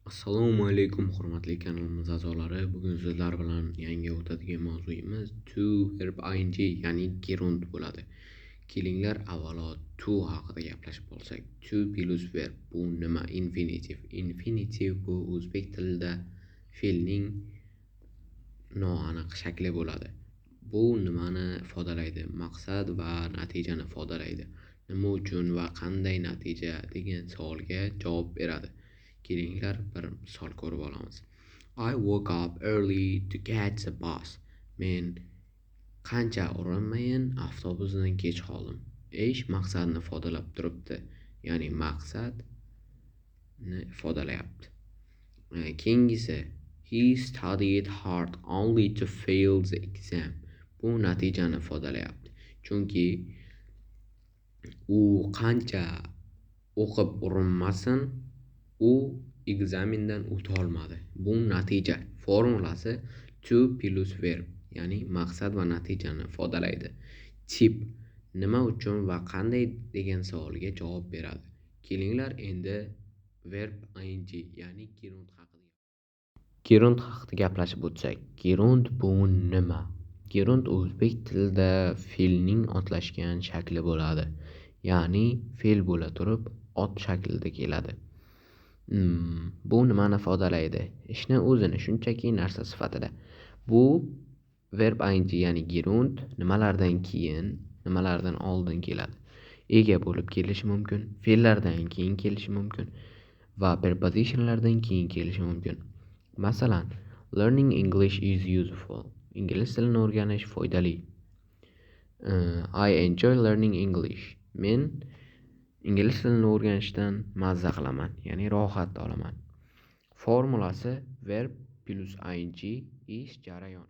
Assalomu alaykum hurmatli kanalimiz a'zolari. Bugun sizlar bilan yangi o'tadigan mavzuimiz to verb ing ya'ni gerund bo'ladi. Kelinglar avvalo to haqida gaplashib olsak. To plus verb bu nima? Infinitiv. Infinitiv bu o'zbek tilida fe'lning noaniq shakli bo'ladi. Bu nimani ifodalaydi? Maqsad va natijani ifodalaydi. Nima uchun va qanday natija degan savolga javob beradi. Kelinglar bir misol ko'rib olamiz. I woke up early to catch the bus. Men qancha urinmayin avtobusdan kech qoldim. Ish maqsadni ifodalab turibdi. Ya'ni maqsadni ifodalayapti. Keyingisi he studied hard only to fail the exam. Bu natijani ifodalayapti. Chunki u qancha o'qib urinmasin, u ekzamendan o'ta olmadi. Bu natija. Formulasi to plus verb, ya'ni maqsad va natijani ifodalaydi. Tip nima uchun va qanday degan savolga javob beradi. Kelinglar endi verb ing ya'ni gerund haqida gaplashib o'tsak. Gerund bu nima? Gerund o'zbek tilida fe'lning otlashgan shakli bo'ladi. Ya'ni fe'l bo'la turib ot shaklida keladi. Bu nimani ifodalaydi? Ishni o'zini, shunchaki narsa sifatida. Bu verb ing ya'ni gerund nimalardan keyin, nimalardan oldin keladi? Ega bo'lib kelishi mumkin, fe'llardan keyin kelishi mumkin va prepositionlardan keyin kelishi mumkin. Masalan, learning English is useful. Ingliz tilini o'rganish foydali. I enjoy learning English. Men ingliz tilini o'rganishdan mazza qilaman, ya'ni rohat olaman. Formulasi verb plus ing ish jarayon.